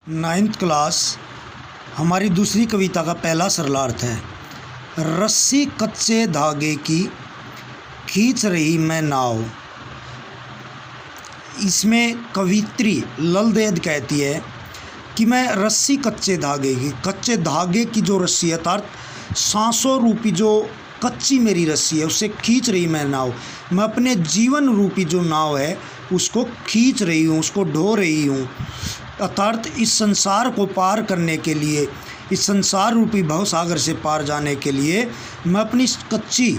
Ninth class हमारी दूसरी कविता का पहला सरलार्थ है। रस्सी कच्चे धागे की खींच रही मैं नाव। इसमें कवित्री ललदेद कहती है कि मैं रस्सी कच्चे धागे की जो रस्सी है अर्थात सांसों रूपी जो कच्ची मेरी रस्सी है उससे खींच रही मैं नाव। मैं अपने जीवन रूपी जो नाव है उसको खींच रही हूँ, उसको ढो रही हूँ। अर्थात इस संसार को पार करने के लिए, इस संसार रूपी भवसागर से पार जाने के लिए मैं अपनी कच्ची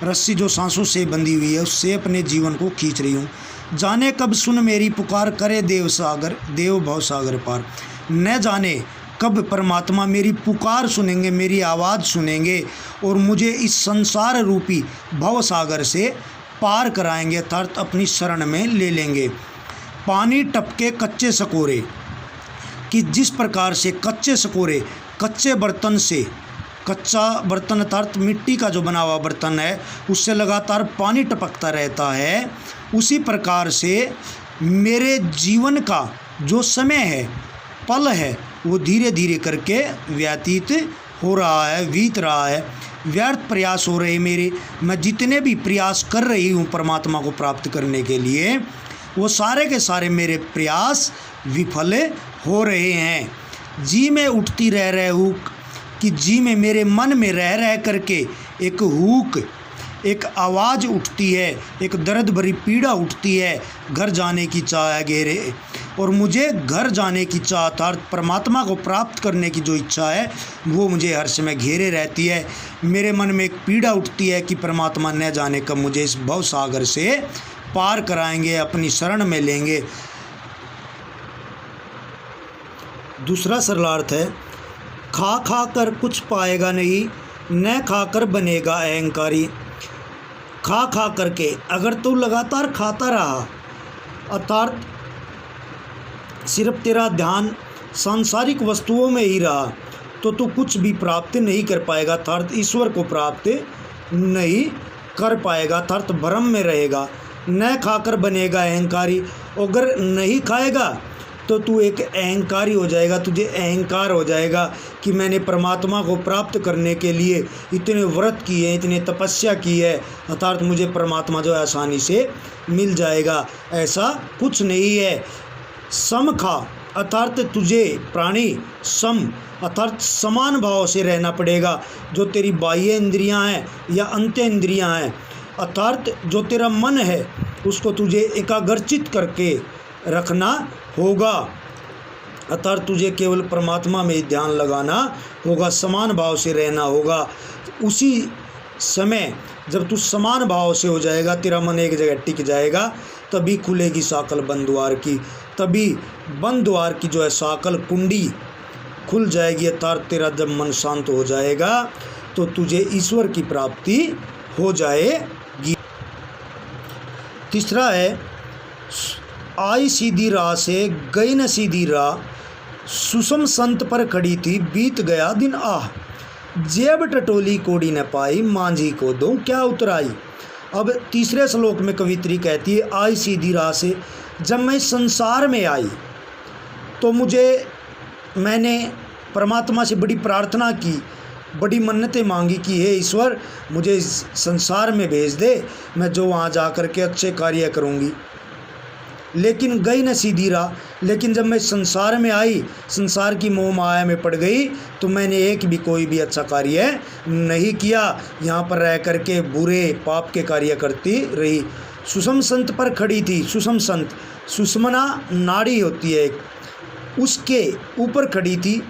रस्सी जो सांसों से बंधी हुई है उससे अपने जीवन को खींच रही हूँ। जाने कब सुन मेरी पुकार करे देव भवसागर पार। न जाने कब परमात्मा मेरी पुकार सुनेंगे, मेरी आवाज़ सुनेंगे और मुझे इस संसार रूपी भवसागर से पार कराएंगे अर्थात अपनी शरण में ले लेंगे। पानी टपके कच्चे सकोरे कि जिस प्रकार से कच्चे सकोरे कच्चे बर्तन से, कच्चा बर्तन अर्थात मिट्टी का जो बना हुआ बर्तन है उससे लगातार पानी टपकता रहता है, उसी प्रकार से मेरे जीवन का जो समय है, पल है, वो धीरे धीरे करके व्यतीत हो रहा है, बीत रहा है। व्यर्थ प्रयास हो रहे मेरे। मैं जितने भी प्रयास कर रही हूँ परमात्मा को प्राप्त करने के लिए, वो सारे के सारे मेरे प्रयास विफल हो रहे हैं। जी में उठती रह हुक कि जी में मेरे मन में रह करके एक हुक, एक आवाज़ उठती है, एक दर्द भरी पीड़ा उठती है। घर जाने की चाह है घेरे और मुझे घर जाने की चाह अर्थात परमात्मा को प्राप्त करने की जो इच्छा है वो मुझे हर समय घेरे रहती है। मेरे मन में एक पीड़ा उठती है कि परमात्मा न जाने कब मुझे इस भवसागर से पार कराएंगे, अपनी शरण में लेंगे। दूसरा सरलार्थ है, खा खा कर कुछ पाएगा नहीं, न खाकर बनेगा अहंकारी। खा खा करके अगर तू लगातार खाता रहा अर्थात सिर्फ तेरा ध्यान सांसारिक वस्तुओं में ही रहा तो तू कुछ भी प्राप्त नहीं कर पाएगा अर्थात ईश्वर को प्राप्त नहीं कर पाएगा अर्थात भ्रम में रहेगा। न खाकर बनेगा अहंकारी। अगर नहीं खाएगा तो तू एक अहंकारी हो जाएगा, तुझे अहंकार हो जाएगा कि मैंने परमात्मा को प्राप्त करने के लिए इतने व्रत किए, इतने तपस्या की है अर्थात मुझे परमात्मा जो है आसानी से मिल जाएगा। ऐसा कुछ नहीं है। सम खा अर्थात तुझे प्राणी सम अर्थात समान भाव से रहना पड़ेगा। जो तेरी बाह्य इंद्रियां हैं या अंत्य इंद्रियां हैं अर्थात जो तेरा मन है उसको तुझे एकाग्रचित करके रखना होगा अर्थात तुझे केवल परमात्मा में ध्यान लगाना होगा, समान भाव से रहना होगा। उसी समय जब तू समान भाव से हो जाएगा, तेरा मन एक जगह टिक जाएगा, तभी खुलेगी साकल बंद द्वार की, तभी बंद द्वार की जो है साकल कुंडी खुल जाएगी अर्थात तेरा जब मन शांत हो जाएगा तो तुझे ईश्वर की प्राप्ति हो जाएगी। तीसरा है, आई सीधी राह से गई न सीधी राह, सुषम संत पर खड़ी थी बीत गया दिन आह। जेब टटोली कोड़ी न पाई, मांझी को दूं क्या उतराई। अब तीसरे श्लोक में कवित्री कहती है, आई सीधी राह से, जब मैं संसार में आई तो मैंने परमात्मा से बड़ी प्रार्थना की, बड़ी मन्नतें मांगी कि हे ईश्वर मुझे इस संसार में भेज दे, मैं जो वहाँ जा कर के अच्छे कार्य करूँगी। लेकिन गई न सीधी राह, लेकिन जब मैं संसार में आई, संसार की मोह माया में पड़ गई तो मैंने एक भी कोई भी अच्छा कार्य नहीं किया। यहाँ पर रह कर के बुरे पाप के कार्य करती रही। सुषम संत पर खड़ी थी। सुषम संत, सुषमना नाड़ी होती है एक, उसके ऊपर खड़ी थी।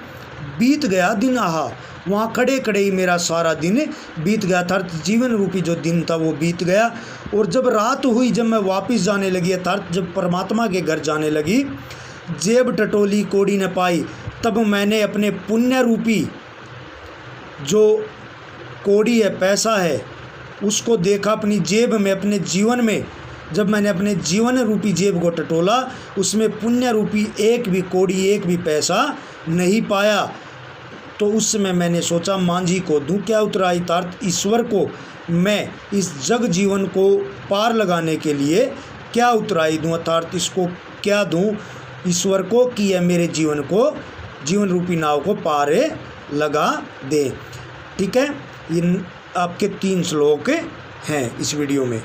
बीत गया दिन आहा, वहाँ खड़े खड़े ही मेरा सारा दिन बीत गया अर्थात जीवन रूपी जो दिन था वो बीत गया। और जब रात हुई, जब मैं वापस जाने लगी अर्थात जब परमात्मा के घर जाने लगी, जेब टटोली कोड़ी न पाई, तब मैंने अपने पुण्य रूपी जो कोड़ी है, पैसा है, उसको देखा अपनी जेब में, अपने जीवन में। जब मैंने अपने जीवन रूपी जेब को टटोला उसमें पुण्य रूपी एक भी कोड़ी, एक भी पैसा नहीं पाया। तो उस समय मैंने सोचा मांझी को दूं क्या उतराई अर्थात ईश्वर को मैं इस जग जीवन को पार लगाने के लिए क्या उतराई दूं अर्थात इसको क्या दूं। ईश्वर को कि यह मेरे जीवन रूपी नाव को पार लगा दे। ठीक है, इन आपके 3 श्लोक हैं इस वीडियो में।